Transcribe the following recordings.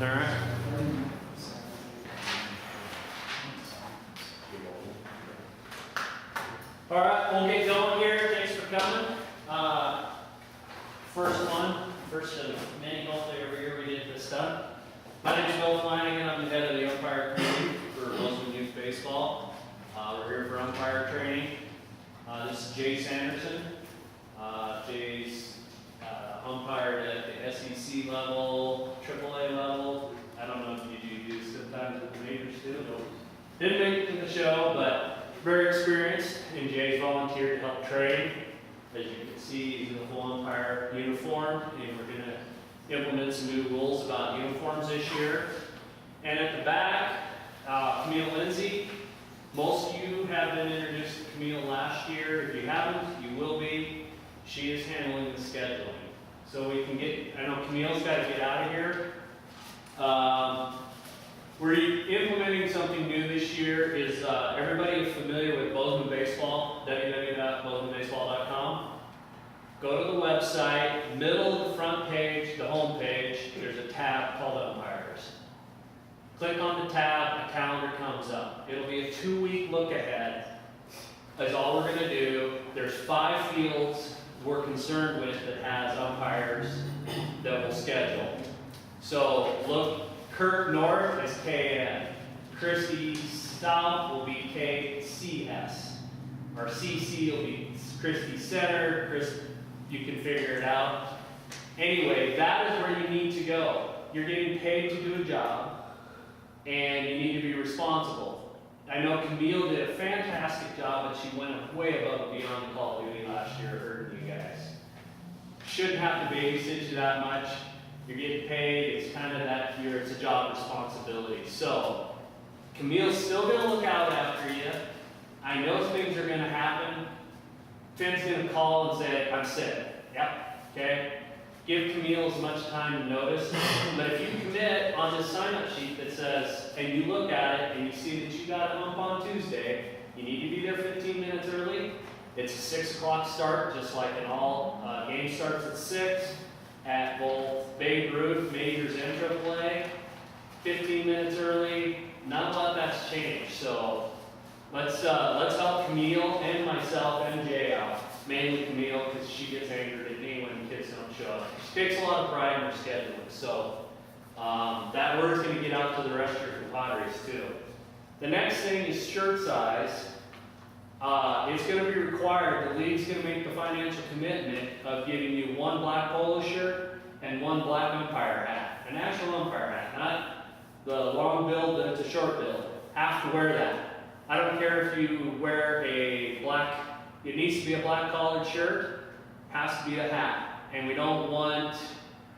right. All right, we'll get going here. Thanks for coming. First of many, hopefully every year we get this done. My name is Bill Flanagan. I'm the head of the Umpire Committee for Bozeman Youth Baseball. We're here for umpire training. This is Jay Sanderson. Jay's umpired at the SEC level, AAA level. I don't know if you do sometimes at the majors too. Didn't make it to the show, but very experienced, and Jay's volunteered to help train. As you can see, he's in a full umpire uniform, and we're going to implement some new rules about uniforms this year. And at the back, Camille Lindsay. Most of you have been introduced to Camille last year. If you haven't, you will be. She is handling the scheduling. So we can get, I know Camille's got to get out of here. We're implementing something new this year. Is everybody familiar with Bozeman Baseball? www.bozemanbaseball.com. Go to the website, middle of the front page, the home page, there's a tab called Umpires. Click on the tab, a calendar comes up. It'll be a 2-week look ahead. That's all we're going to do. There's 5 fields we're concerned with that has umpires that will schedule. So look, Kurt North is KN. Christy South will be KCS. Our CC will be Christy Center. You can figure it out. Anyway, that is where you need to go. You're getting paid to do a job, and you need to be responsible. I know Camille did a fantastic job, but she went way above and beyond the call of duty last year, hurting you guys. Shouldn't have to babysit you that much. You're getting paid. It's kind of that year. It's a job responsibility. So Camille's still going to look out after you. I know things are going to happen. Finn's going to call and say, I'm sick. Yep. Okay. Give Camille as much time to notice. But if you commit on this sign-up sheet that says, and you look at it and you see that you got a hump on Tuesday, you need to be there 15 minutes early. It's a 6 o'clock start, just like in all game starts at 6 at both Babe Ruth, Majors, and AAA. 15 minutes early. None of that's changed. So let's help Camille and myself and Jay out. Mainly Camille, because she gets angered at me when kids don't show up. She takes a lot of pride in her scheduling. So that word's going to get out to the rest of your compadres too. The next thing is shirt size. It's going to be required. The league's going to make the financial commitment of giving you 1 black polo shirt and 1 black umpire hat. An actual umpire hat, not the long bill that's a short bill. Have to wear that. I don't care if you wear a black, it needs to be a black collared shirt, has to be a hat. And we don't want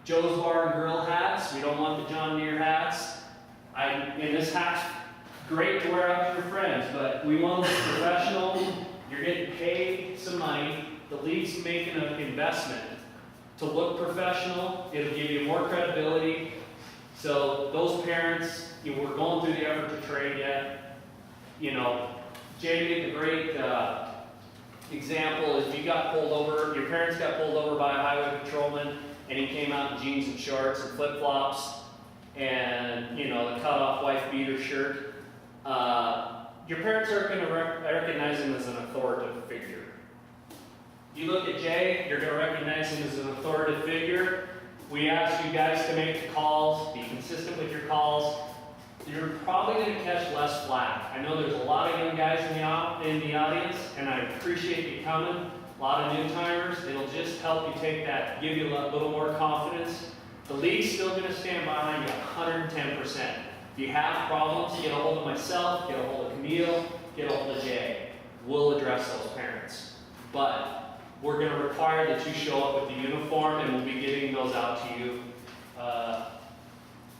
Joe's Bar and Grill hats. We don't want the John Deere hats. And this hat's great to wear out with your friends, but we want to look professional. You're getting paid some money. The league's making an investment to look professional. It'll give you more credibility. So those parents, we're going through the effort to trade yet. You know, Jay made a great example. If you got pulled over, your parents got pulled over by a highway patrolman, and he came out in jeans and shorts and flip-flops, and the cut-off wife beater shirt. Your parents aren't going to recognize him as an authoritative figure. You look at Jay, you're going to recognize him as an authoritative figure. We ask you guys to make the calls, be consistent with your calls. You're probably going to catch less flack. I know there's a lot of young guys in the audience, and I appreciate you coming. A lot of new timers. It'll just help you take that, give you a little more confidence. The league's still going to stand behind you 110%. If you have problems, get a hold of myself, get a hold of Camille, get a hold of Jay. We'll address those parents. But we're going to require that you show up with the uniform, and we'll be getting those out to you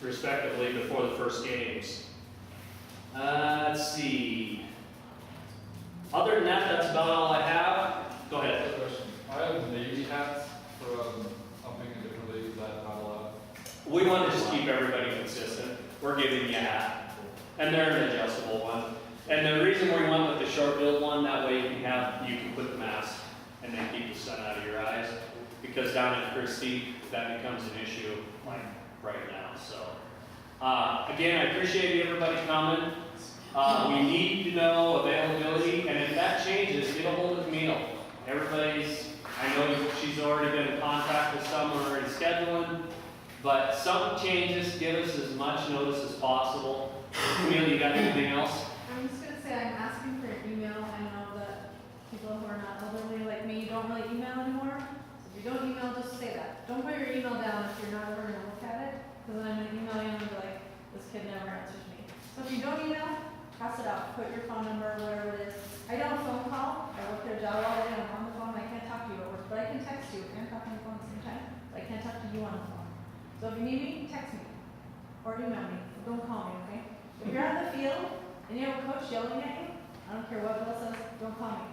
respectively before the first games. Let's see. Other than that, that's about all I have. Go ahead. Question. I have Navy hats for umping in different leagues. Is that not allowed? We want to just keep everybody consistent. We're giving you a hat. And they're an adjustable one. And the reason we went with the short build one, that way you can put the mask and then keep the sun out of your eyes. Because down at Christie, that becomes an issue like right now. So Again, I appreciate everybody coming. We need to know availability, and if that changes, get a hold of Camille. I know she's already been in contact with some, we're already scheduling, but something changes, give us as much notice as possible. Camille, you got anything else? I'm just gonna say, I'm asking for your email. I know that people who are not elderly like me don't really email anymore. So if you don't email, just say that. Don't put your email down if you're not ever gonna look at it, because then I'm gonna email you and be like, this kid never answers me. So if you don't email, pass it out. Put your phone number, whatever it is. I don't phone call. I work at a job all day. I'm on the phone. I can't talk to you at work, but I can text you and talk on the phone at the same time. But I can't talk to you on the phone. So if you need me, text me or email me. Don't call me, okay? If you're on the field and you have a coach yelling at you, I don't care what Bill says, don't call me.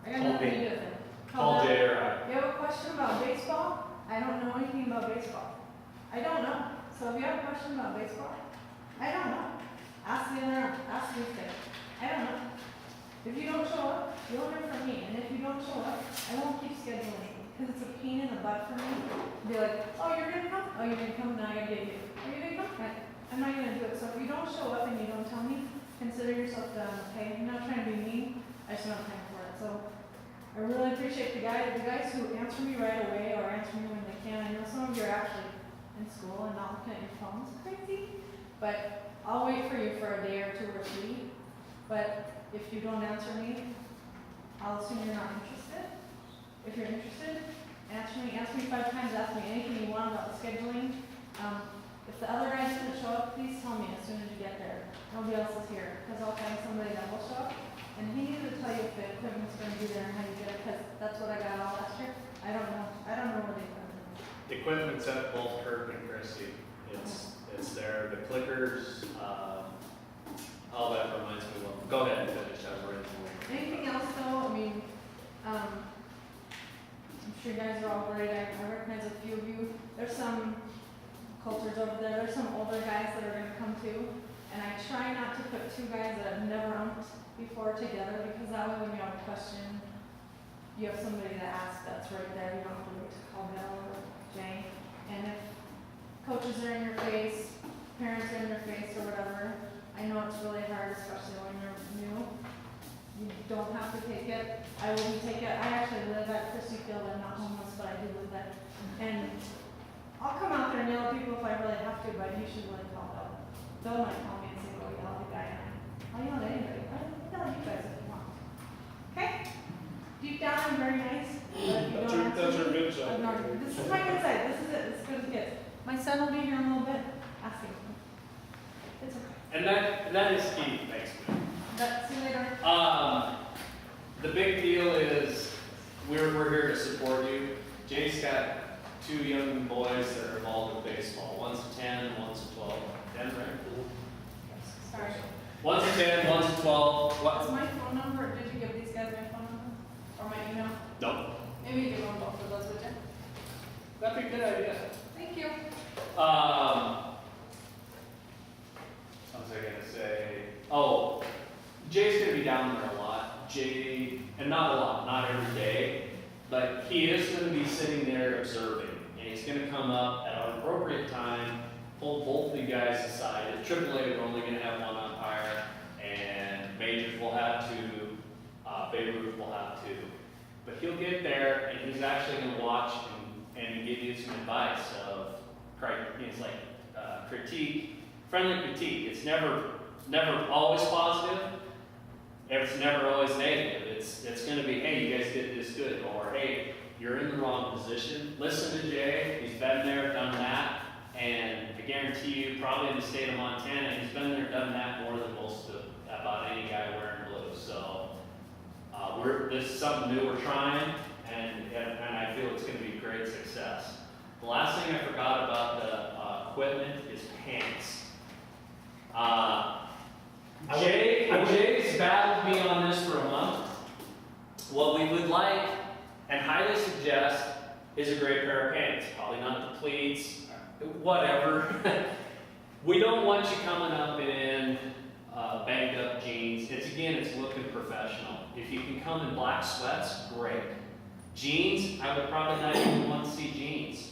I got Call nothing me. to do with it. Call them. Jay or I. You have a question about baseball? I don't know anything about baseball. I don't know. So if you have a question about baseball, I don't know. Ask the thing. I don't know. If you don't show up, you'll hear from me. And if you don't show up, I won't keep scheduling because it's a pain in the butt for me. Be like, oh, you're gonna come? Oh, you're gonna come? Now I gotta get you. Are you gonna come? I'm not gonna do it. So if you don't show up and you don't tell me, consider yourself done, okay? I'm not trying to be mean. I just don't have time for it. So I really appreciate the guys who answer me right away or answer me when they can. I know some of you are actually in school and not looking at your phones. Crazy. But I'll wait for you for a day or 2 or 3. But if you don't answer me, I'll assume you're not interested. If you're interested, ask me 5 times, ask me anything you want about the scheduling. If the other guys didn't show up, please tell me as soon as you get there. Nobody else is here, because I'll find somebody that will show up. And he needs to tell you if the equipment's going to be there and how you get it, because that's what I got all last year. I don't know where they put it. The equipment's at both Kirk and Christie. It's there, the clickers, all that reminds me of, go ahead and finish, I was ready for you. Anything else though? I mean, I'm sure you guys are all worried. I recognize a few of you. There's some cultures over there. There's some older guys that are going to come too. And I try not to put 2 guys that have never umped before together, because that way when you have a question, you have somebody to ask that's right there. You don't have to wait to call Bill or Jay. And if coaches are in your face, parents are in your face or whatever, I know it's really hard, especially when you're new. You don't have to take it. I wouldn't take it. I actually live at Christie Field. I'm not homeless, but I do live there. And I'll come out there and yell at people if I really have to, but you should really call Bill. Bill might call me and say, "Go yell at the guy." I'll yell at anybody. I'll yell at you guys if you want. Okay? Deep down, I'm very nice. But if you don't That's answer your me, good side. ignore me. This is my good side. This is it. This is good as kids. My son will be here in a little bit. Ask him. It's okay. And that is key, thanks, man. See you later. The big deal is we're here to support you. Jay's got 2 young boys that are involved in baseball. One's a 10 and one's a 12. 10, right? Sorry. One's a 10, one's a 12. What's my phone number? Did you give these guys my phone number? Or my email? No. Maybe you give them both of those, would you? That'd be a good idea. Thank you. What was I gonna say? Oh, Jay's gonna be down there a lot. Jay, and not a lot, not every day, but he is gonna be sitting there observing, and he's gonna come up at an appropriate time, pull both of you guys aside. At AAA, we're only gonna have 1 umpire, and majors will have 2, Babe Ruth will have 2. But he'll get there, and he's actually gonna watch and give you some advice of, it's like critique, friendly critique. It's never always positive. It's never always negative. It's going to be, hey, you guys did this good, or hey, you're in the wrong position. Listen to Jay. He's been there, done that, and I guarantee you, probably in the state of Montana, he's been there, done that more than most of about any guy wearing blue. So this is something new we're trying, and I feel it's going to be a great success. The last thing I forgot about the equipment is pants. Jay's battled me on this for a month. What we would like and highly suggest is a great pair of pants. Probably not the pleats, whatever. We don't want you coming up in banged up jeans. It's looking professional. If you can come in black sweats, great. Jeans, I would probably not even want to see jeans.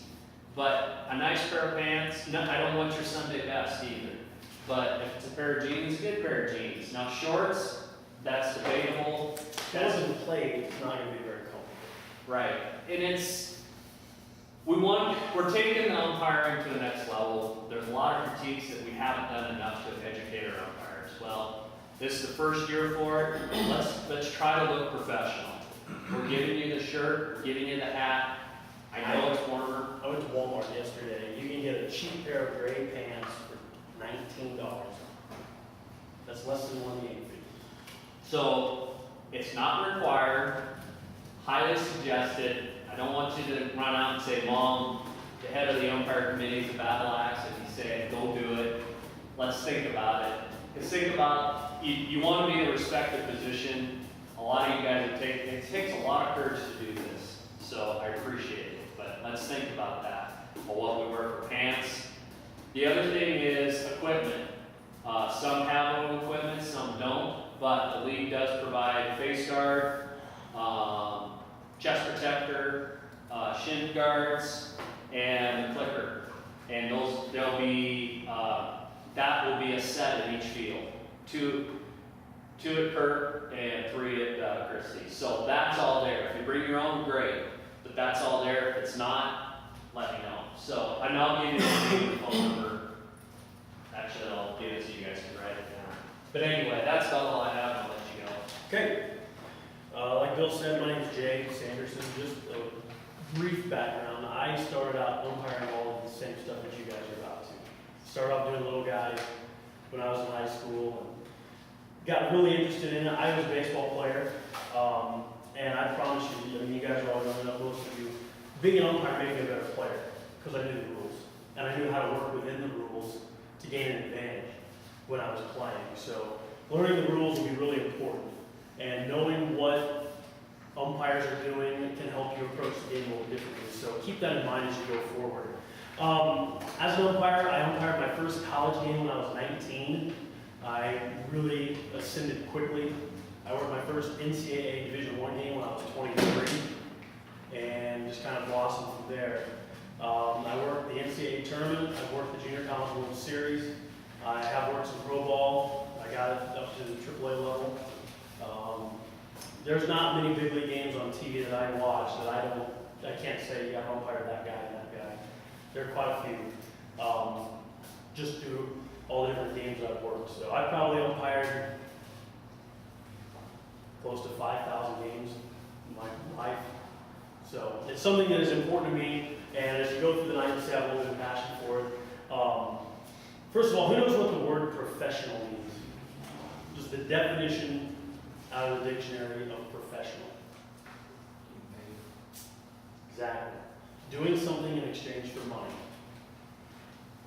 But a nice pair of pants, no, I don't want your Sunday best either. But if it's a pair of jeans, get a pair of jeans. Now shorts, that's debatable. If it wasn't played, it's not gonna be very comfortable. Right, and we're taking the umpiring to the next level. There's a lot of critiques that we haven't done enough to educate our umpires. Well, this is the first year for it. Let's try to look professional. We're giving you the shirt, we're giving you the hat. I know it's warmer. I went to Walmart yesterday. You can get a cheap pair of gray pants for $19. That's less than one game fee. So it's not required, highly suggested. I don't want you to run out and say, Mom, the head of the umpire committee is a battle axe, and he's saying, go do it. Let's think about it. Because think about, you want to be in a respected position. A lot of you guys, it takes a lot of courage to do this. So I appreciate it. But let's think about that. Or what we wear for pants. The other thing is equipment. Some have own equipment, some don't. But the league does provide face guard, chest protector, shin guards, and a clicker. And that will be a set in each field. Two at Kurt and 3 at Christie. So that's all there. If you bring your own, great. But that's all there. If it's not, let me know. So I'll give you the phone number. Actually, I'll give it so you guys can write it down. But anyway, that's all I have. I'll let you go. Okay. Like Bill said, my name is Jay Sanderson. Just a brief background. I started out umpiring all of the same stuff that you guys are about to. Started off doing little guys when I was in high school. And got really interested in it. I was a baseball player. And I promise you, I mean, you guys are all going to know, most of you, being an umpire made me a better player because I knew the rules. And I knew how to work within the rules to gain an advantage when I was playing. So learning the rules will be really important. And knowing what umpires are doing can help you approach the game a little differently. So keep that in mind as you go forward. As an umpire, I umpired my first college game when I was 19. I really ascended quickly. I worked my first NCAA Division I game when I was 23, and just kind of blossomed from there. I worked the NCAA tournament. I've worked the Junior College World Series. I have worked some pro ball. I got it up to the AAA level. There's not many big league games on TV that I watch that I can't say, yeah, I umpired that guy and that guy. There are quite a few, just through all the different games I've worked. So I probably umpired close to 5,000 games in my life. So it's something that is important to me, and as you go through the night, you'll see I have a little bit of passion for it. First of all, who knows what the word professional means? Just the definition out of the dictionary of professional. Exactly. Doing something in exchange for money.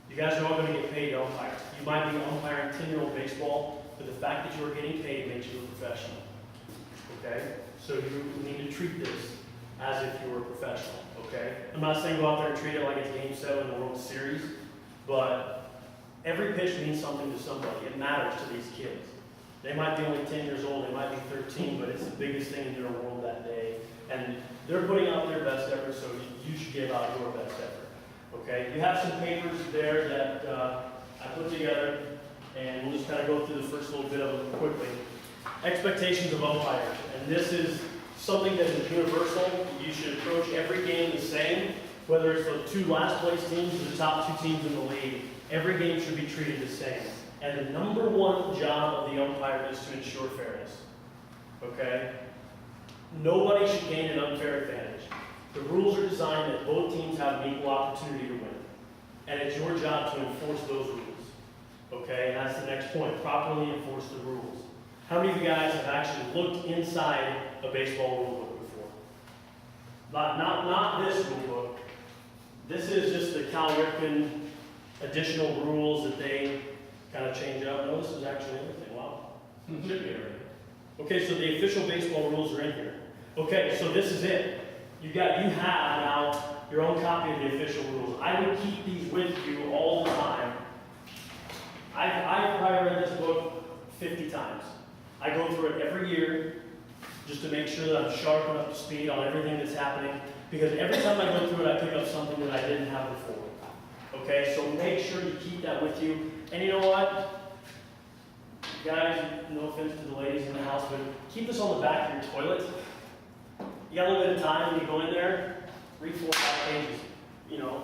You guys are all going to get paid to umpire. You might be umpiring 10-year-old baseball, but the fact that you are getting paid makes you a professional. Okay? So you need to treat this as if you were a professional. Okay? I'm not saying go out there and treat it like it's Game 7 in the World Series, but every pitch means something to somebody. It matters to these kids. They might be only 10 years old, they might be 13, but it's the biggest thing in their world that day. And they're putting out their best effort, so you should give out your best effort. Okay? You have some papers there that I put together, and we'll just kind of go through the first little bit of them quickly. Expectations of umpires. And this is something that is universal. You should approach every game the same, whether it's the 2 last place teams or the top 2 teams in the league. Every game should be treated the same. And the number 1 job of the umpire is to ensure fairness. Okay? Nobody should gain an unfair advantage. The rules are designed that both teams have an equal opportunity to win. And it's your job to enforce those rules. Okay? And that's the next point. Properly enforce the rules. How many of you guys have actually looked inside a baseball rule book before? Not this rule book. This is just the Cal Ripken additional rules that they kind of change up. No, this is actually everything. Wow. Should be everything. Okay, so the official baseball rules are in here. Okay, so this is it. You have now your own copy of the official rules. I would keep these with you all the time. I've probably read this book 50 times. I go through it every year just to make sure that I'm sharp and up to speed on everything that's happening. Because every time I go through it, I pick up something that I didn't have before. Okay, so make sure you keep that with you. And you know what? Guys, no offense to the ladies in the house, but keep this on the back of your toilet. You got a little bit of time when you go in there, read 4 or 5 pages. You know,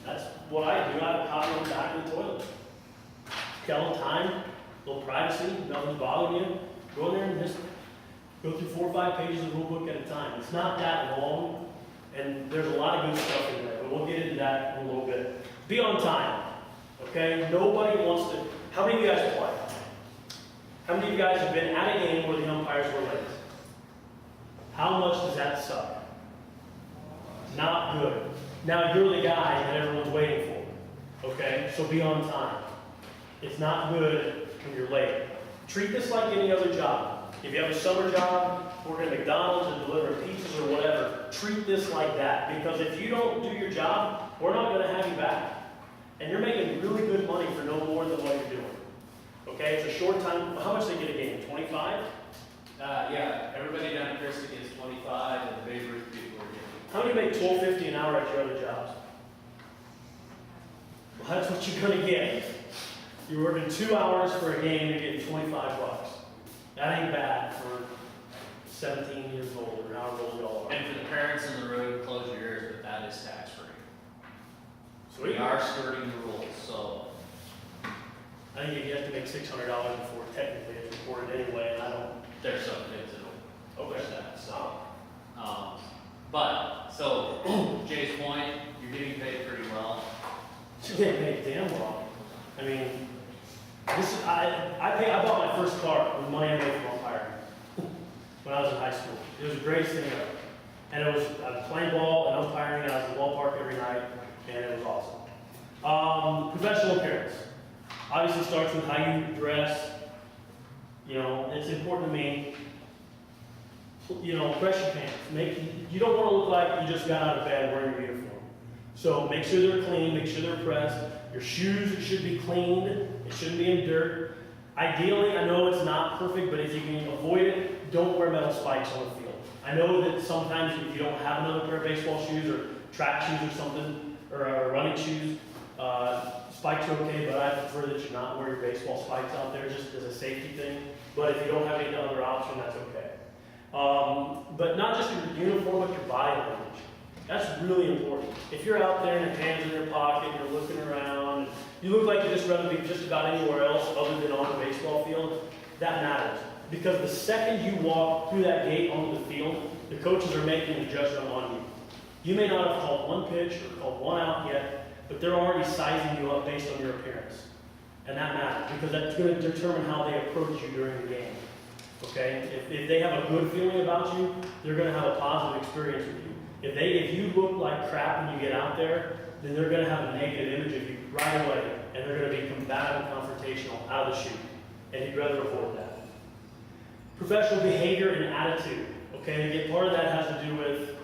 that's what I do. I have a copy on the back of the toilet. Got a little time, a little privacy, nothing's bothering you. Go in there and just go through 4 or 5 pages of the rule book at a time. It's not that long, and there's a lot of good stuff in there, but we'll get into that in a little bit. Be on time, okay? Nobody wants to. How many of you guys play? How many of you guys have been at a game where the umpires were late? How much does that suck? Not good. Now you're the guy that everyone's waiting for, okay? So be on time. It's not good when you're late. Treat this like any other job. If you have a summer job, working at McDonald's or delivering pizzas or whatever, treat this like that. Because if you don't do your job, we're not going to have you back. And you're making really good money for no more than what you're doing. Okay, it's a short time. How much they get a game? 25? Yeah, everybody down at Christie gets 25, and the Babe Ruth people are getting. How many make $12.50 an hour at your other jobs? Well, that's what you're going to get. You're working 2 hours for a game, you're getting 25 bucks. That ain't bad for 17 years old or however old y'all are. And for the parents in the room, close your ears, but that is tax free. Sweet. We are skirting the rules, so. I think you have to make $600 before technically it's reported anyway, and I don't. There's some kids that'll Okay. push that, so. But, so, Jay's point, you're getting paid pretty well. You're getting paid damn well. I mean, I bought my first car with money I made from umpiring when I was in high school. It was the greatest thing ever. And I was playing ball and umpiring, and I was in the ballpark every night, and it was awesome. Professional appearance. Obviously starts with how you dress. You know, it's important to me. You know, press your pants. You don't want to look like you just got out of bed wearing your uniform. So make sure they're clean, make sure they're pressed. Your shoes should be cleaned. It shouldn't be in dirt. Ideally, I know it's not perfect, but if you can avoid it, don't wear metal spikes on the field. I know that sometimes if you don't have another pair of baseball shoes or track shoes or something, or running shoes, spikes are okay, but I prefer that you not wear your baseball spikes out there just as a safety thing. But if you don't have any other option, that's okay. But not just your uniform, but your body language. That's really important. If you're out there and your hands in your pocket, and you're looking around, and you look like you'd just rather be just about anywhere else other than on a baseball field, that matters. Because the second you walk through that gate onto the field, the coaches are making a judgment on you. You may not have called one pitch or called one out yet, but they're already sizing you up based on your appearance. And that matters, because that's going to determine how they approach you during the game. Okay? If they have a good feeling about you, they're going to have a positive experience with you. If you look like crap when you get out there, then they're going to have a negative image of you right away, and they're going to be combative and confrontational out of the chute. And you'd rather avoid that. Professional behavior and attitude. Okay, and again, part of that has to do with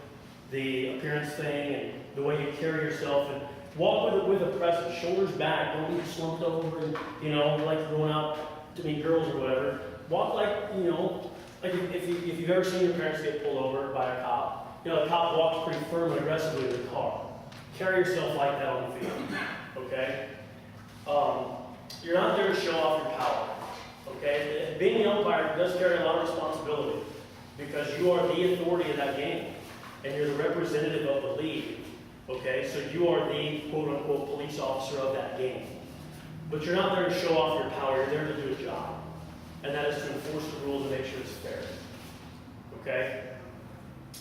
the appearance thing and the way you carry yourself. And walk with a presence, shoulders back. Don't be slumped over and, like going out to meet girls or whatever. Walk like, like if you've ever seen your parents get pulled over by a cop. The cop walks pretty firm and aggressively to the car. Carry yourself like that on the field, okay? You're not there to show off your power, okay? Being the umpire does carry a lot of responsibility because you are the authority of that game, and you're the representative of the league, okay? So you are the quote-unquote police officer of that game. But you're not there to show off your power. You're there to do a job, and that is to enforce the rules and make sure it's fair, okay?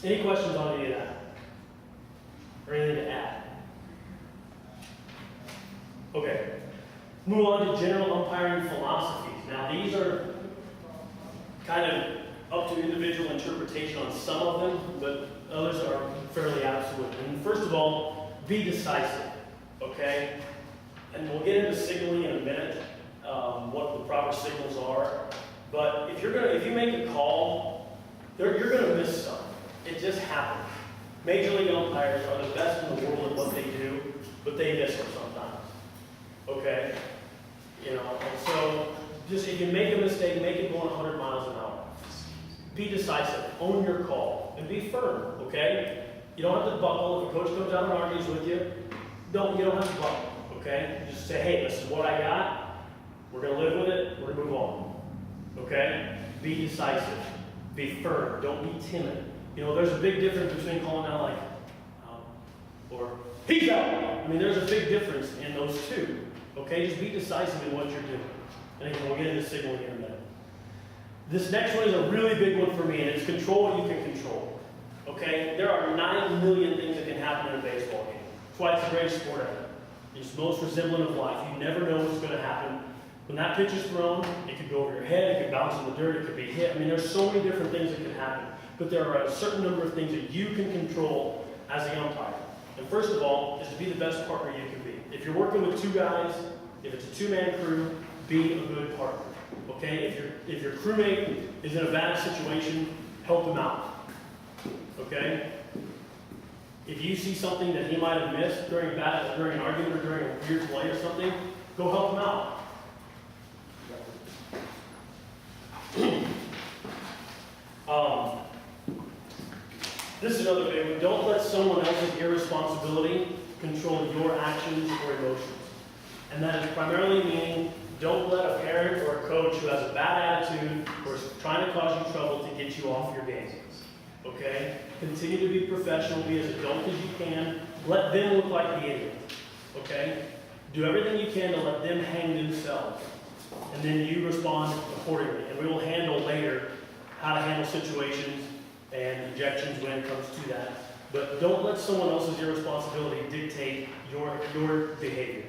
Any questions on any of that? Or anything to add? Okay. Move on to general umpiring philosophies. Now these are kind of up to individual interpretation on some of them, but others are fairly absolute. And first of all, be decisive. Okay? And we'll get into signaling in a minute, what the proper signals are. But if you make a call, you're gonna miss some. It just happens. Major league umpires are the best in the world at what they do, but they miss them sometimes. Okay? And so just if you make a mistake, make it going 100 miles an hour. Be decisive. Own your call. And be firm, okay? You don't have to buckle. If a coach comes out and argues with you, you don't have to buckle, okay? You just say, hey, this is what I got. We're going to live with it. We're going to move on, okay? Be decisive. Be firm. Don't be timid. You know, there's a big difference between calling out like, or he's out. I mean, there's a big difference in those two, okay? Just be decisive in what you're doing. And again, we'll get into signal here in a minute. This next one is a really big one for me, and it's control what you can control. Okay? There are 9 million things that can happen in a baseball game. That's why it's the greatest sport ever. It's the most resemblant of life. You never know what's going to happen. When that pitch is thrown, it could go over your head, it could bounce in the dirt, it could be hit. I mean, there's so many different things that can happen. But there are a certain number of things that you can control as the umpire. And first of all, is to be the best partner you can be. If you're working with 2 guys, if it's a 2-man crew, be a good partner. Okay? If your crewmate is in a bad situation, help him out. Okay? If you see something that he might have missed during an argument or during a weird play or something, go help him out. This is another big one. Don't let someone else's irresponsibility control your actions or emotions. And that is primarily meaning don't let a parent or a coach who has a bad attitude or is trying to cause you trouble to get you off your game. Okay? Continue to be professional, be as adult as you can. Let them look like the idiot. Okay? Do everything you can to let them hang themselves. And then you respond accordingly. And we will handle later how to handle situations and objections when it comes to that. But don't let someone else's irresponsibility dictate your behavior.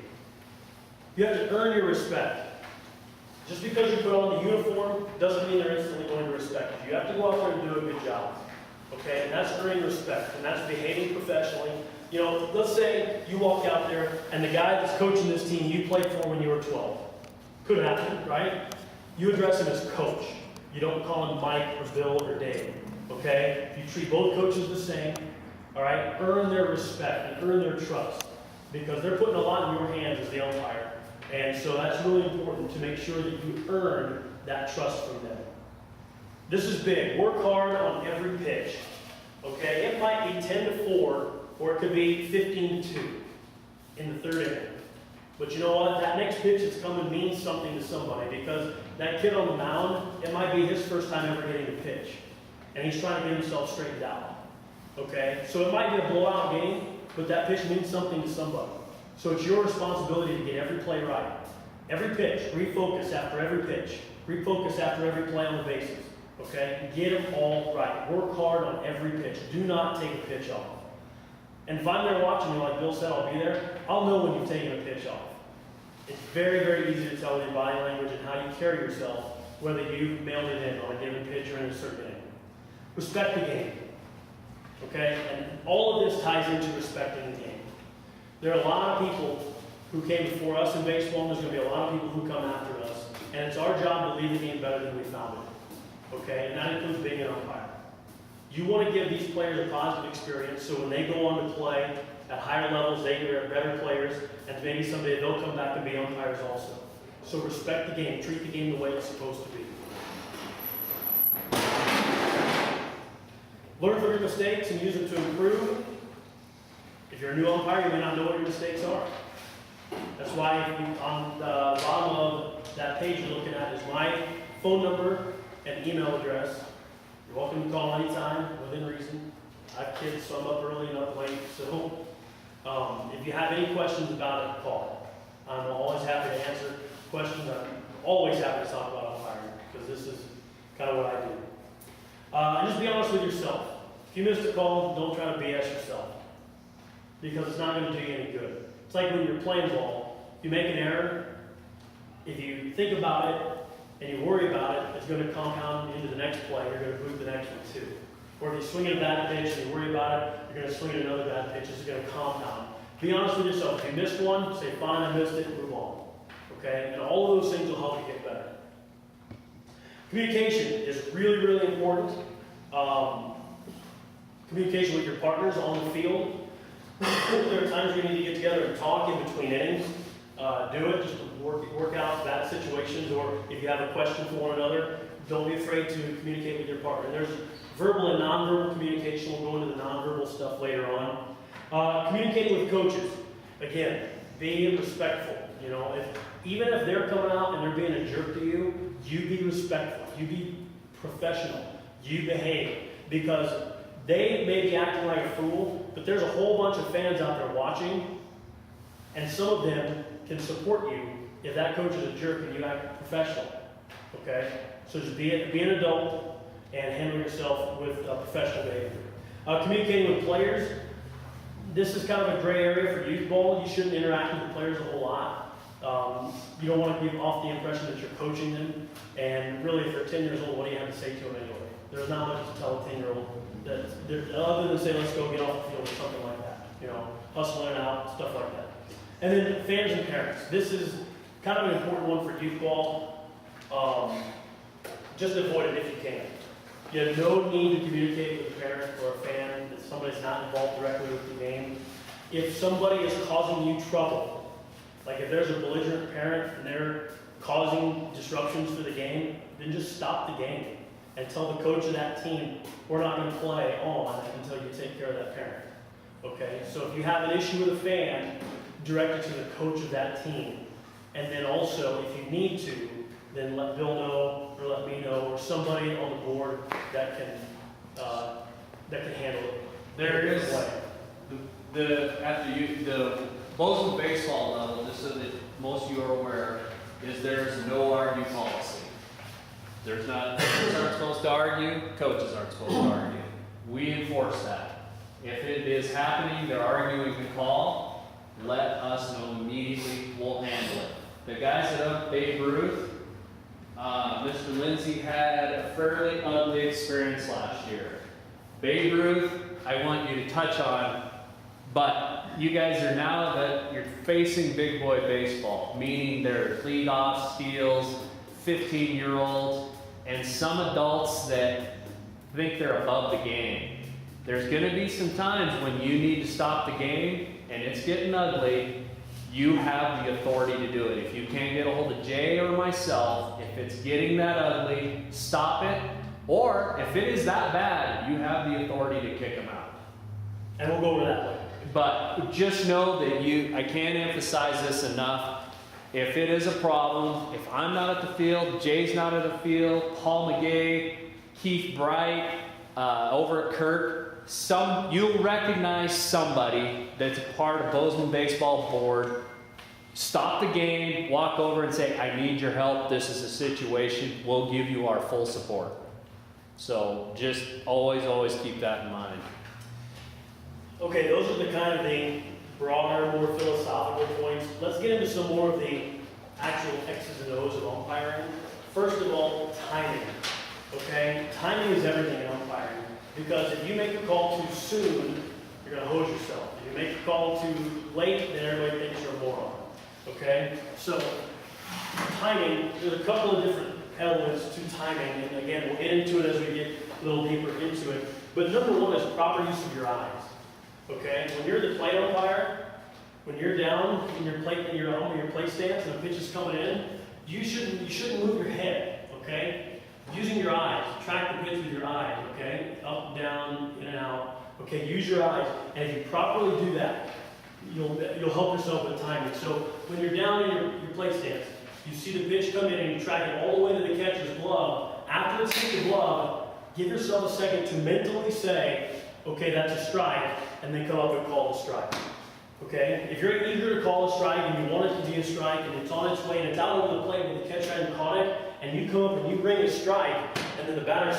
You have to earn your respect. Just because you put on the uniform doesn't mean they're instantly going to respect you. You have to go out there and do a good job. Okay? And that's earning respect. And that's behaving professionally. You know, let's say you walk out there and the guy that's coaching this team you played for when you were 12. Could happen, right? You address him as coach. You don't call him Mike or Bill or Dave. Okay? You treat both coaches the same. All right? Earn their respect and earn their trust. Because they're putting a lot in your hands as the umpire. And so that's really important to make sure that you earn that trust from them. This is big. Work hard on every pitch. Okay? It might be 10-4, or it could be 15-2 in the 3rd inning. But you know what? That next pitch that's coming means something to somebody, because that kid on the mound, it might be his first time ever getting a pitch. And he's trying to get himself straightened out. Okay? So it might be a blowout game, but that pitch means something to somebody. So it's your responsibility to get every play right. Every pitch, refocus after every pitch. Refocus after every play on the bases. Okay? Get them all right. Work hard on every pitch. Do not take a pitch off. And if I'm there watching you, like Bill said, I'll be there, I'll know when you've taken a pitch off. It's very, very easy to tell with your body language and how you carry yourself, whether you've mailed it in on a given pitch or in a certain inning. Respect the game. Okay? And all of this ties into respecting the game. There are a lot of people who came before us in baseball, and there's going to be a lot of people who come after us. And it's our job to leave the game better than we found it. Okay? And that includes being an umpire. You want to give these players a positive experience, so when they go on to play at higher levels, they are better players, and maybe someday they'll come back and be umpires also. So respect the game. Treat the game the way it's supposed to be. Learn from your mistakes and use them to improve. If you're a new umpire, you may not know what your mistakes are. That's why on the bottom of that page you're looking at is my phone number and email address. You're welcome to call anytime, within reason. I have kids, so I'm up early and up late. So if you have any questions about it, call. I'm always happy to answer questions. I'm always happy to talk about umpiring, because this is kind of what I do. And just be honest with yourself. If you missed a call, don't try to BS yourself, because it's not going to do you any good. It's like when you're playing ball. If you make an error, if you think about it and you worry about it, it's going to compound into the next play. You're going to boot the next one too. Or if you swing at a bad pitch and you worry about it, you're going to swing at another bad pitch. It's going to compound. Be honest with yourself. If you missed one, say, fine, I missed it, move on. Okay? And all of those things will help you get better. Communication is really, really important. Communication with your partners on the field. There are times you need to get together and talk in between innings. Do it just to work out bad situations, or if you have a question for one another, don't be afraid to communicate with your partner. There's verbal and nonverbal communication. We'll go into the nonverbal stuff later on. Communicating with coaches. Again, be respectful. You know, even if they're coming out and they're being a jerk to you, you be respectful. You be professional. You behave. Because they may be acting like a fool, but there's a whole bunch of fans out there watching, and some of them can support you if that coach is a jerk and you act professional. Okay? So just be an adult and handle yourself with professional behavior. Communicating with players. This is kind of a gray area for youth ball. You shouldn't interact with the players a whole lot. You don't want to give off the impression that you're coaching them. And really, if they're 10 years old, what do you have to say to them anyway? There's not much to tell a 10-year-old other than say, let's go get off the field or something like that. You know, hustling it out, stuff like that. And then fans and parents. This is kind of an important one for youth ball. Just avoid it if you can. You have no need to communicate with a parent or a fan that somebody's not involved directly with the game. If somebody is causing you trouble, like if there's a belligerent parent and they're causing disruptions for the game, then just stop the game and tell the coach of that team, we're not going to play on until you take care of that parent. Okay? So if you have an issue with a fan, direct it to the coach of that team. And then also, if you need to, then let Bill know, or let me know, or somebody on the board that can handle it. There is the Bozeman baseball level, just so that most of you are aware, is there's no argue policy. There's not, coaches aren't supposed to argue, coaches aren't supposed to argue. We enforce that. If it is happening, they're arguing the call, let us know immediately, we'll handle it. The guys that up Babe Ruth, Mr. Lindsay had a fairly ugly experience last year. Babe Ruth, I want you to touch on, but you guys are now that you're facing big boy baseball, meaning they're leadoff steals, 15-year-olds, and some adults that think they're above the game. There's going to be some times when you need to stop the game, and it's getting ugly. You have the authority to do it. If you can't get a hold of Jay or myself, if it's getting that ugly, stop it. Or if it is that bad, you have the authority to kick them out. And we'll go over that later. But just know that I can't emphasize this enough. If it is a problem, if I'm not at the field, Jay's not at the field, Paul McGay, Keith Bright, over at Kirk, you'll recognize somebody that's a part of Bozeman baseball board. Stop the game, walk over and say, I need your help, this is a situation, we'll give you our full support. So just always keep that in mind. Okay, those are the kind of the broader, more philosophical points. Let's get into some more of the actual X's and O's of umpiring. First of all, timing. Okay, timing is everything in umpiring. Because if you make a call too soon, you're going to hose yourself. If you make a call too late, then everybody thinks you're a moron. Okay? So, timing, there's a couple of different elements to timing. And again, we'll get into it as we get a little deeper into it. But number one is proper use of your eyes. Okay? When you're the plate umpire, when you're down in your plate stance and a pitch is coming in, you shouldn't move your head. Okay? Using your eyes, track the pitch with your eyes, okay? Up, down, in and out. Okay, use your eyes. And if you properly do that, you'll help yourself with timing. So when you're down in your plate stance, you see the pitch come in and you track it all the way to the catcher's glove. After it's hit the glove, give yourself a second to mentally say, okay, that's a strike, and then come up and call the strike. Okay? If you're eager to call a strike and you want it to be a strike and it's on its way and it's out over the plate and the catcher hasn't caught it, and you come up and you bring a strike, and then the batter's,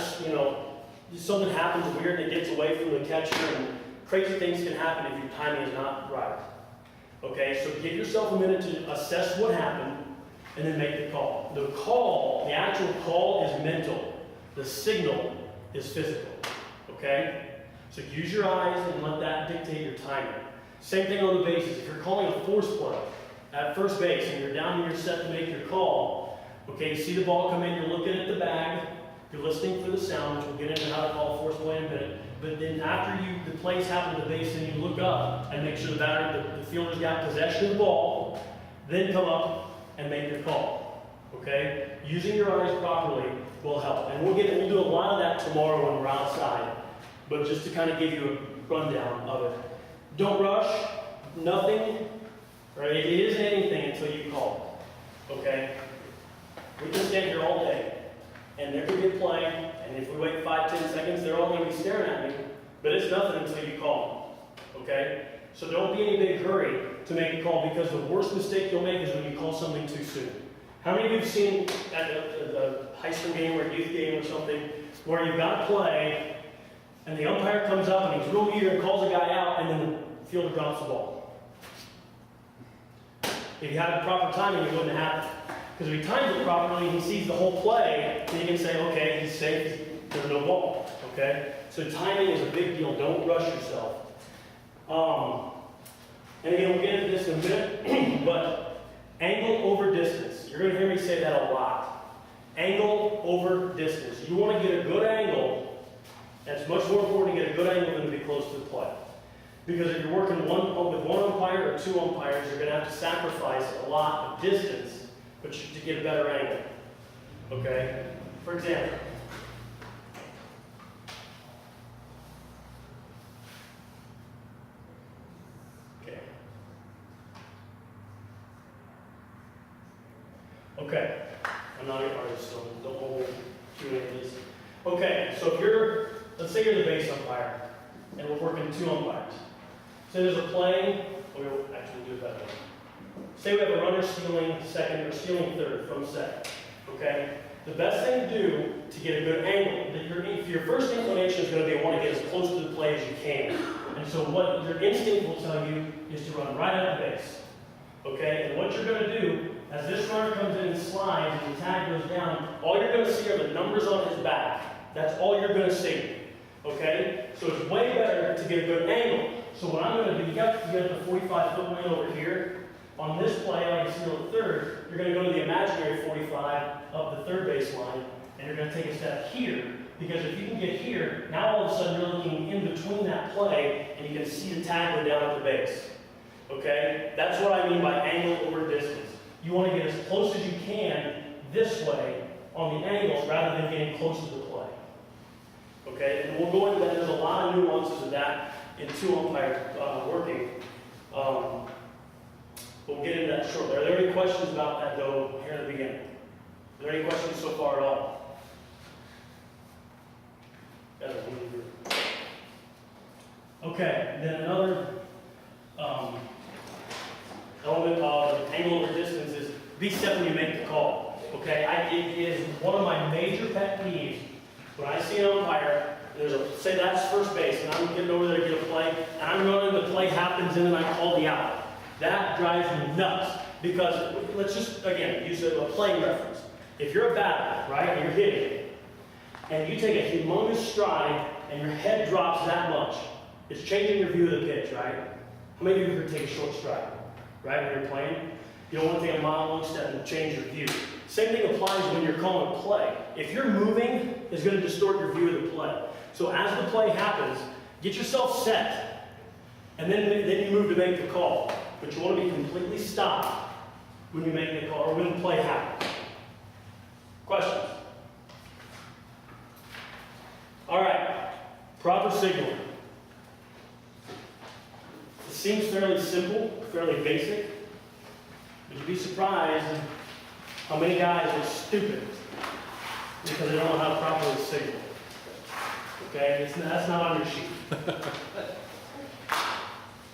something happens weird and it gets away from the catcher, and crazy things can happen if your timing is not right. Okay, so give yourself a minute to assess what happened, and then make the call. The actual call is mental. The signal is physical. Okay? So use your eyes and let that dictate your timing. Same thing on the bases. If you're calling a force play at first base and you're down and you're set to make your call, okay, you see the ball come in, you're looking at the bag, you're listening for the sound, which we'll get into how to call a force play in a minute. But then after the plays happen at the base, and you look up and make sure the fielder's got possession of the ball, then come up and make your call. okay? Using your eyes properly will help. And we'll do a lot of that tomorrow when we're outside. But just to kind of give you a rundown of it. Don't rush, nothing, right? It isn't anything until you call, okay? We can stand here all day, and there could be a play, and if we wait 5-10 seconds, they're all going to be staring at me, but it's nothing until you call, okay? So don't be in a big hurry to make a call, because the worst mistake you'll make is when you call something too soon. How many of you have seen at the high school game or youth game or something, where you've got a play, and the umpire comes up and he's real eager and calls a guy out, and then the fielder drops the ball? If you had the proper timing, it wouldn't happen. Because if he times it properly and he sees the whole play, then you can say, okay, he's safe, there's no ball, okay? So timing is a big deal. Don't rush yourself. And again, we'll get into this in a minute, but angle over distance. You're going to hear me say that a lot. Angle over distance. You want to get a good angle. That's much more important to get a good angle than to be close to the play. Because if you're working with one umpire or two umpires, you're going to have to sacrifice a lot of distance to get a better angle. Okay? For example, okay. I'm not an artist, so don't hold too many of these. Okay, so if let's say you're the base umpire, and we're working two umpires. So there's a play, we'll actually do it that way. Say we have a runner stealing second or stealing third from second, okay? The best thing to do to get a good angle, if your first inclination is going to be, I want to get as close to the play as you can. And so what your instinct will tell you is to run right at the base, okay? And what you're going to do, as this runner comes in and slides and the tag goes down, all you're going to see are the numbers on his back. That's all you're going to see, okay? So it's way better to get a good angle. So what I'm going to do, you got the 45-foot lane over here. On this play, like you see on the third, you're going to go to the imaginary 45 up the third base line, and you're going to take a step here, because if you can get here, now all of a sudden you're looking in between that play, and you can see the tag go down at the base. Okay? That's what I mean by angle over distance. You want to get as close as you can this way on the angles rather than getting close to the play. Okay? And we'll go into that. There's a lot of nuances of that in two umpire working. We'll get into that shortly. Are there any questions about that, though, here in the beginning? Are there any questions so far at all? Okay, then another element of angle over distance is be set when you make the call. Okay, it is one of my major pet peeves when I see an umpire. Say that's first base, and I'm getting over there to get a play, and I'm running, the play happens, and then I call the out. That drives me nuts, because let's just, again, use a playing reference. If you're a batter, right, and you're hitting, and you take a humongous stride, and your head drops that much, it's changing your view of the pitch, right? How many of you ever take a short stride, right, when you're playing? You don't want to take a mile-long step and change your view. Same thing applies when you're calling a play. If you're moving, it's going to distort your view of the play. So as the play happens, get yourself set, and then you move to make the call. But you want to be completely stopped when you make the call or when the play happens. Questions? All right. Proper signaling. It seems fairly simple, fairly basic, but you'd be surprised how many guys are stupid because they don't know how to properly signal. Okay? That's not on your sheet.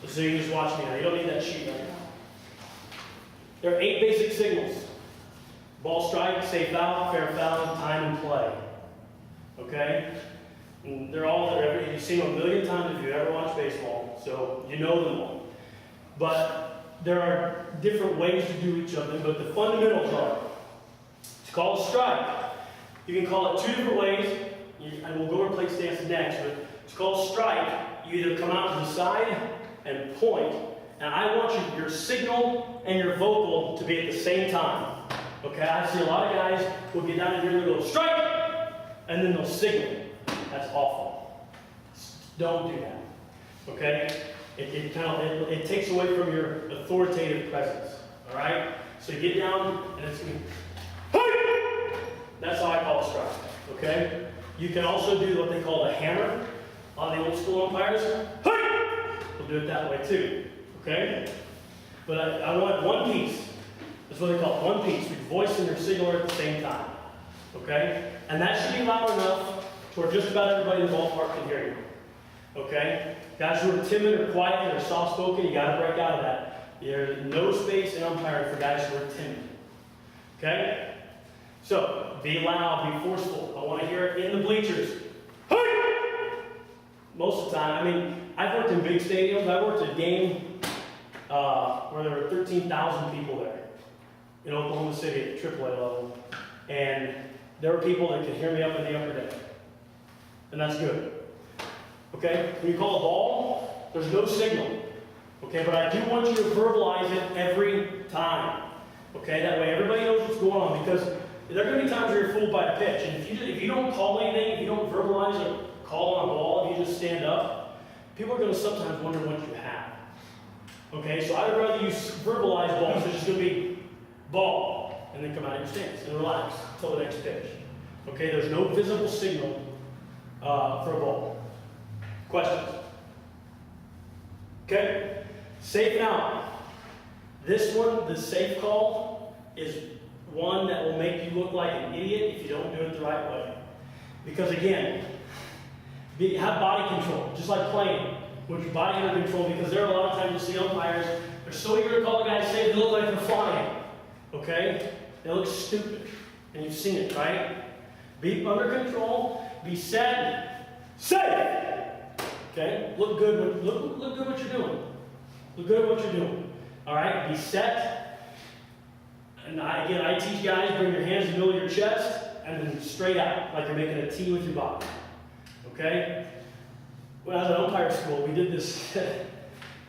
So you can just watch me now. You don't need that sheet right now. There are 8 basic signals. Ball strike, safe out, fair foul, time, and play. Okay? And they're all there. You've seen them a million times if you ever watched baseball, so you know them all. But there are different ways to do each of them, but the fundamentals are, it's called a strike. You can call it 2 different ways, and we'll go over plate stance next, but it's called strike. You either come out to the side and point, and I want your signal and your vocal to be at the same time. Okay, I see a lot of guys who get down here and go, strike! And then they'll signal. That's awful. Don't do that. Okay? It takes away from your authoritative presence. Alright? So you get down, and it's going to That's how I call a strike, okay? You can also do what they call a hammer on the old school umpires. Hey! We'll do it that way too, okay? But I want one piece. That's what they call it, one piece. Your voice and your signaler at the same time, okay? And that should be loud enough to where just about everybody in the ballpark can hear you, okay? Guys who are timid or quiet or soft-spoken, you got to break out of that. There's no space in umpiring for guys who are timid, okay? So, be loud, be forceful. I want to hear it in the bleachers. Hey! Most of the time, I mean, I've worked in big stadiums. I worked at a game where there were 13,000 people there in Oklahoma City at the AAA level. And there were people that could hear me up in the upper deck. And that's good. Okay? When you call a ball, there's no signal. Okay? But I do want you to verbalize it every time. Okay? That way everybody knows what's going on, because there are going to be times where you're fooled by a pitch. And if you don't call anything, if you don't verbalize a call on a ball, if you just stand up, people are going to sometimes wonder what you have. Okay? So I would rather you verbalize balls. It's just going to be ball, and then come out of your stance and relax until the next pitch. Okay? There's no visible signal for a ball. Questions? Okay? Safe and out. This one, the safe call, is one that will make you look like an idiot if you don't do it the right way. Because again, have body control, just like playing, with your body under control, because there are a lot of times you see umpires, they're so eager to call a guy safe, they look like they're flying. Okay? They look stupid. And you've seen it, right? Be under control, be set, safe! Okay? Look good what you're doing. Look good at what you're doing. Alright? Be set. And I teach guys, bring your hands in the middle of your chest, and then straight out, like you're making a T with your body. Okay? When I was at umpire school, we did this,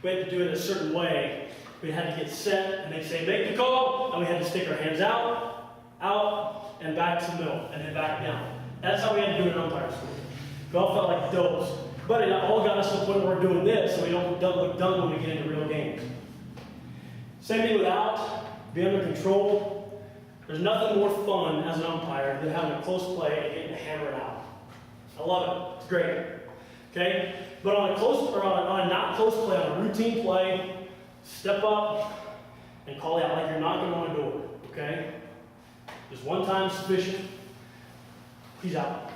we had to do it a certain way. We had to get set, and they'd say, make the call, and we had to stick our hands out, and back to the middle, and then back down. That's how we had to do it in umpire school. We all felt like dopes. But it all got us to the point where we're doing this, so we don't look dumb when we get into real games. Same thing with out, be under control. There's nothing more fun as an umpire than having a close play and getting hammered out. I love it. It's great. Okay? But on a not close play, on a routine play, step up and call it out like you're knocking on a door. Okay? Just one time sufficient. He's out.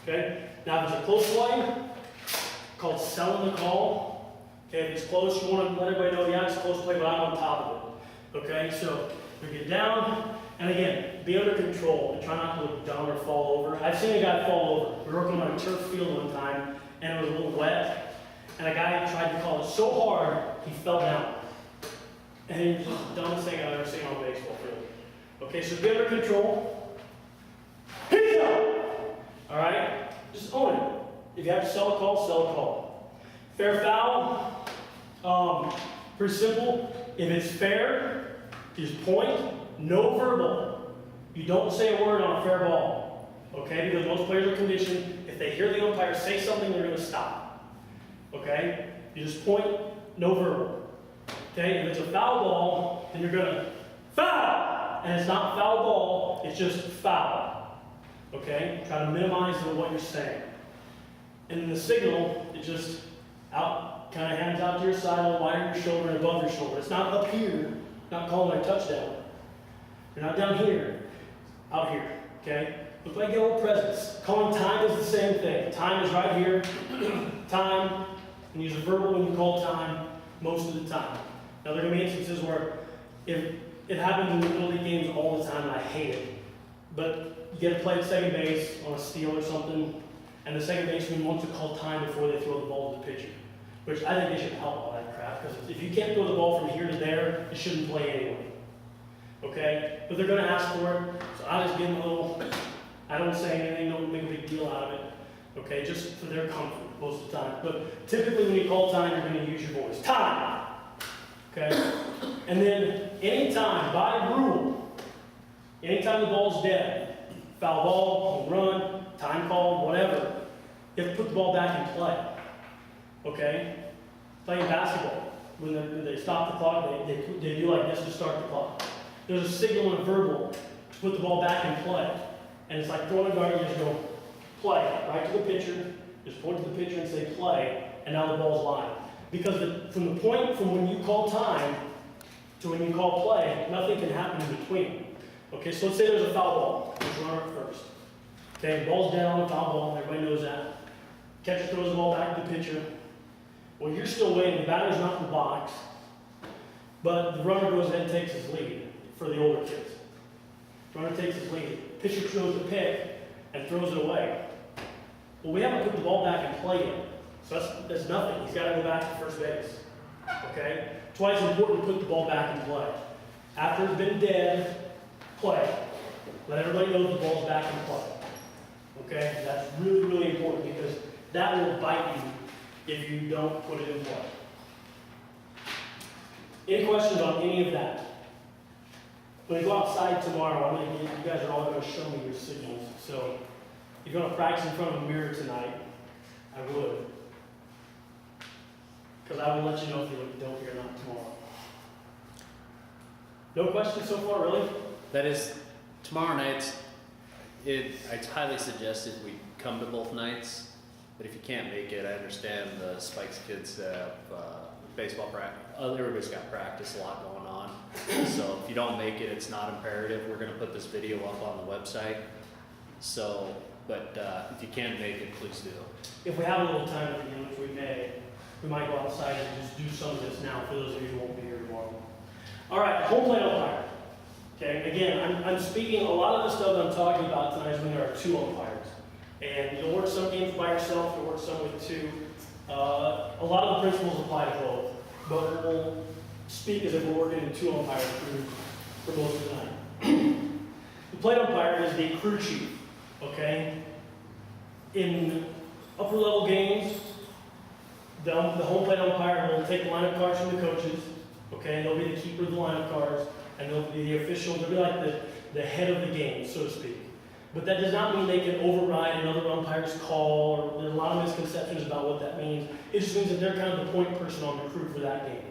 Okay? Now if it's a close play, called selling the call. Okay, if it's close, you want to let everybody know, yeah, it's a close play, but I'm on top of it. Okay, so you get down, and again, be under control and try not to look dumb or fall over. I've seen a guy fall over. We were working on a turf field one time, and it was a little wet, and a guy tried to call it so hard, he fell down. And it was just the dumbest thing I've ever seen on a baseball field. Okay, so be under control. He's out! Alright? Just own it. If you have to sell a call, sell a call. Fair foul, pretty simple. If it's fair, you just point, no verbal. You don't say a word on a fair ball. Okay? Because most players are conditioned, if they hear the umpire say something, they're going to stop. Okay? You just point, no verbal. Okay? If it's a foul ball, then you're going to foul! And it's not foul ball, it's just foul. Okay? Try to minimize what you're saying. And in the signal, it just out, kind of hands out to your side, a little wider your shoulder and above your shoulder. It's not up here, not calling a touchdown. You're not down here, out here, okay? Look like your old presence. Calling time is the same thing. Time is right here. Time, and use a verbal when you call time most of the time. Now there are going to be instances where if it happens in the Little League games all the time, and I hate it. But you get to play at second base on a steal or something, and the second baseman wants to call time before they throw the ball to the pitcher, which I think they should help all that crap, because if you can't throw the ball from here to there, you shouldn't play anyway. Okay? But they're going to ask for it, so I just give them a little, I don't say anything, don't make a big deal out of it. Okay? Just for their comfort most of the time. But typically when you call time, you're going to use your voice. Time! Okay? And then anytime, by rule, anytime the ball's dead, foul ball, home run, time call, whatever, you have to put the ball back in play. Okay? Playing basketball, when they stop the clock, they do like this to start the clock. There's a signal and a verbal to put the ball back in play. And it's like throwing a dart, you just go, play, right to the pitcher, just point to the pitcher and say play, and now the ball's live. Because from the point from when you call time to when you call play, nothing can happen in between. Okay, so let's say there's a foul ball, there's a runner at first. Okay, ball's down, foul ball, everybody knows that. Catcher throws the ball back to the pitcher. Well, you're still waiting, the batter's not in the box, but the runner goes ahead and takes his lead for the older kids. Runner takes his lead, pitcher throws the pick and throws it away. Well, we haven't put the ball back in play yet, so that's nothing. He's got to go back to first base. Okay? That's why it's important to put the ball back in play. After it's been dead, play. Let everybody know the ball's back in play. Okay? That's really, really important because that will bite you if you don't put it in play. Any questions on any of that? When we go outside tomorrow, you guys are all going to show me your signals. So if you're going to practice in front of a mirror tonight, I would. Because I will let you know if you don't or not tomorrow. No questions so far, really? That is, tomorrow night, I highly suggested we come to both nights, but if you can't make it, I understand the Spikes kids have baseball practice. Everybody's got practice, a lot going on. So if you don't make it, it's not imperative. We're going to put this video up on the website. So, but if you can make it, please do. If we have a little time at the end, which we may, we might go outside and just do some of this now for those of you who won't be here tomorrow. All right, home plate umpire. Okay, again, I'm speaking, a lot of the stuff I'm talking about tonight is when there are two umpires. And you'll work some games by yourself, you'll work some with two. A lot of the principles apply to both, but we'll speak as if we're working in two umpire crew for most of the night. The plate umpire is the crew chief, okay? In upper level games, the home plate umpire will take the lineup cards from the coaches, okay? They'll be the keeper of the lineup cards, and they'll be the official, they'll be like the head of the game, so to speak. But that does not mean they can override another umpire's call, or there's a lot of misconceptions about what that means. It just means that they're kind of the point person on the crew for that game,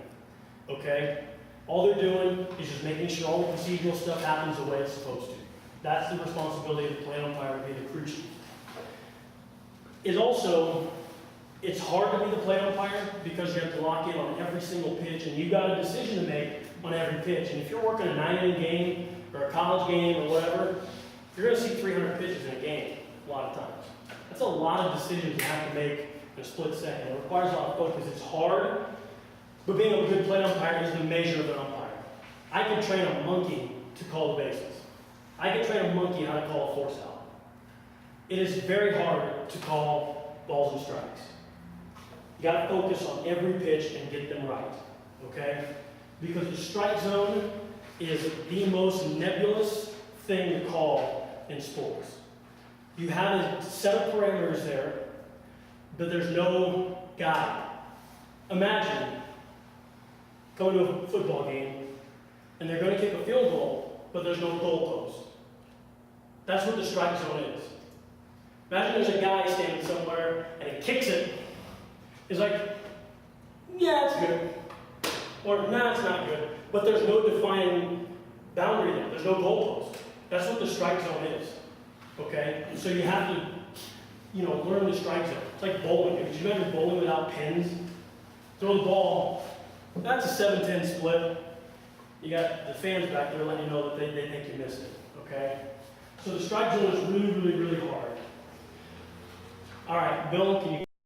okay? All they're doing is just making sure all the procedural stuff happens the way it's supposed to. That's the responsibility of the plate umpire, to be the crew chief. It's hard to be the plate umpire because you have to lock in on every single pitch, and you've got a decision to make on every pitch. And if you're working a 9-inning game, or a college game, or whatever, you're going to see 300 pitches in a game, a lot of times. That's a lot of decisions you have to make in a split second. It requires a lot of focus. It's hard, but being a good plate umpire is the measure of an umpire. I can train a monkey to call the bases. I can train a monkey how to call a force out. It is very hard to call balls and strikes. You got to focus on every pitch and get them right, okay? Because the strike zone is the most nebulous thing to call in sports. You have a set of parameters there, but there's no guide. Imagine going to a football game and they're going to kick a field goal, but there's no goalpost. That's what the strike zone is. Imagine there's a guy standing somewhere and he kicks it. He's like, yeah, it's good. Or, nah, it's not good. But there's no defining boundary there. There's no goalpost. That's what the strike zone is. Okay? So you have to, learn the strike zone. It's like bowling. Could you imagine bowling without pins? Throw the ball. That's a 7-10 split. You got the fans back there letting you know that they think you missed it. Okay? So the strike zone is really, really, really hard. All right, Bill, can you